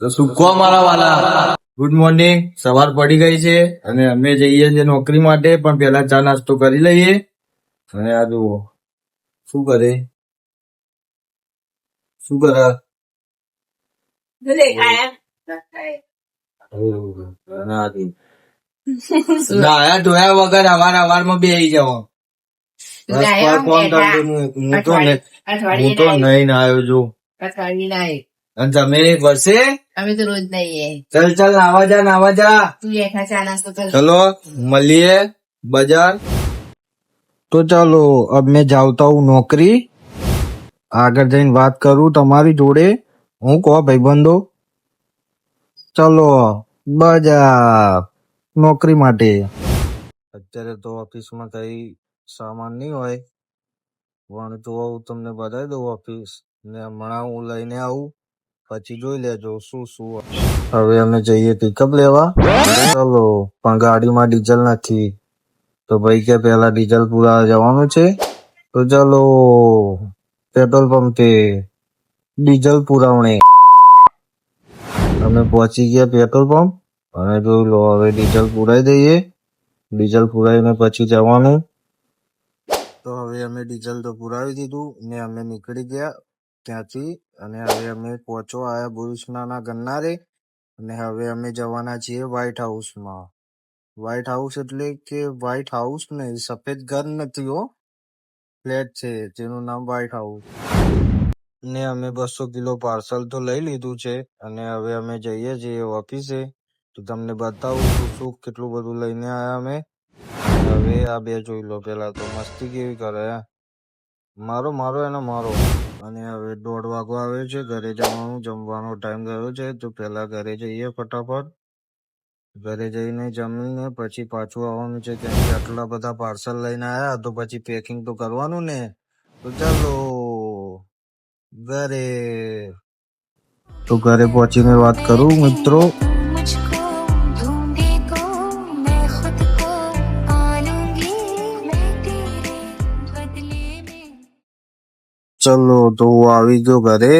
તો સુકો મારા વાલા, ગુડ મોર્નિંગ. સવાર પડી ગઈ છે અને અમે જઈએ છીએ નોકરી માટે, પણ પેલા ચા નાસ્તો કરી લઈએ. અને આ જુઓ શું કરે નાયા ધોયા વગર અવારમાં બે આવી જાવ. હું તો નહીં નાયો જો. અને તમે વર્ષે અમે તો રોજ નહીએ. ચાલ નાવા જા. તું એકા ચા નાસ્તો કર. ચલો મળીએ બજાર. તો ચાલો अब मैं जाता हूँ नौकरी. આગળ જઈને વાત કરું તમારી જોડે. હું કહો ભાઈબંધો, ચલો બજાર નોકરી માટે. અત્યારે તો ઓફિસમાં કઈ સામાન નહીં હોય, પણ જો તમને બતાવી દઉં ઓફિસ ને હમણાં હું લઈને આવું, પછી જોઈ લેજો શું શું. હવે અમે જઈએ પિકઅપ લેવા. ચલો, પણ ગાડીમાં ડીઝલ નથી, તો ભાઈ કે પેલા ડીઝલ પૂરા જવાનું છે. તો ચાલો પેટ્રોલ પંપે ડીઝલ પુરાવણે. અમે પહોંચી ગયા પેટ્રોલ પંપ અને જોઈ લો હવે ડીઝલ પુરાઈ દઈએ. ડીઝલ પુરાઈને પછી જવાનું. તો હવે અમે ડીઝલ તો પુરાવી દીધું ને અમે નીકળી ગયા ત્યાંથી. અને હવે અમે પહોંચવા આવ્યા ભુજના ગન્નારે. અને હવે અમે જવાના છીએ વ્હાઈટ હાઉસમાં. વ્હાઈટ હાઉસ એટલે કે વ્હાઈટ હાઉસ નહીં, સફેદ ઘર નથી હો, ફ્લેટ છે જેનું નામ વ્હાઈટ હાઉસ. ને અમે 200 કિલો પાર્સલ તો લઈ લીધું છે અને હવે અમે જઈએ છીએ ઓફિસે. તો તમને બતાવું શું કેટલું બધું લઈને આયા અમે. હવે આ બે જોઈ લો, પેલા તો મસ્તી કેવી કરે, મારો એને મારો. અને હવે 1:30 વાગવા આવે છે, ઘરે જવાનું જમવાનો ટાઈમ ગયો છે. તો પેલા ઘરે જઈએ ફટાફટ. ઘરે જઈને જમીને પછી પાછું આવવાનું છે, કેમ કે આટલા બધા પાર્સલ લઈને આયા તો પછી પેકિંગ તો કરવાનું ને. તો ચાલો ઘરે. તો ઘરે પહોંચીને વાત કરું મિત્રો. ચલો તો હું આવી ગયો ઘરે,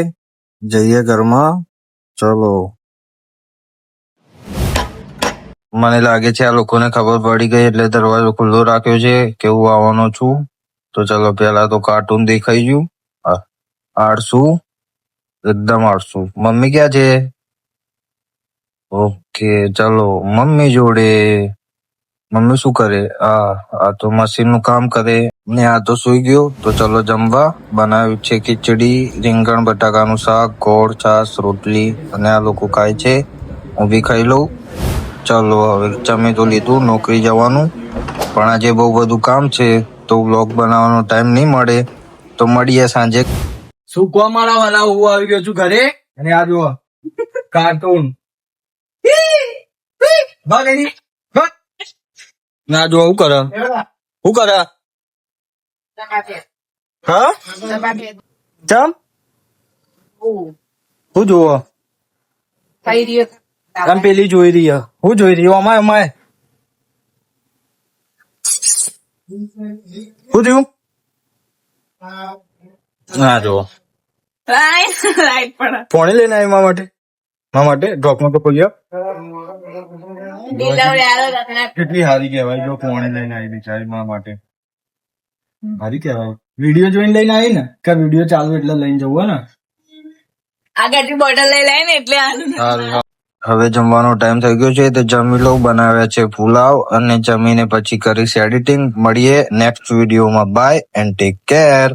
જઈએ ઘરમાં. ચલો, મને લાગે છે આ લોકોને ખબર પડી ગઈ એટલે દરવાજો ખુલ્લો રાખ્યો છે કે હું આવવાનો છું. તો ચલો પેલા તો કાર્ટૂન દેખાઈ ગયું. આળસુ, એકદમ આળસુ. મમ્મી ક્યાં છે? ઓકે ચલો મમ્મી જોડે. મમ્મી શું કરે? આ તો મશીન નું કામ કરે ને આ તો સુઈ ગયો. તો ચલો જમવા. બનાવ્યું છે ખીચડી, રીંગણ બટાકાનું શાક, ગોળ, છાશ, રોટલી અને આ લોકો ખાય છે. હું બી ખાઈ લઉં. ચલો હવે જમી તો લીધું, નોકરી જવાનું. પણ આજે બહુ બધું કામ છે તો વ્લોગ બનાવવાનો ટાઈમ નહીં મળે. તો મળીએ સાંજે. શું કહો મારા વાલા, હું આવી ગયો છું ઘરે અને આ જુઓ કાર્ટૂન. ના જો હું કરે હા ચમ હું જુઓ આમ પેલી જોઈ રહી હું જોઈ રહી અમાય શું થયું? ના જો ફોને લઈને આવી મા માટે ડ્રોપમાં તો કોઈ કેટલી હારી કહેવાય જો ફોને લઈને આવી બિચારી મા માટે. હારી કહેવાય. વિડીયો જોઈને લઈને આવી ને, કે વિડીયો ચાલુ એટલે લઈને જવું ને. આગળથી બોટલ લઈ લે ને એટલે હવે જમવાનો ટાઈમ થઈ ગયો છે તો જમી લઉં. બનાવ્યા છે પુલાવ અને જમીને પછી કરીશ એડિટિંગ. મળીએ નેક્સ્ટ વિડીયોમાં. Bye and take care.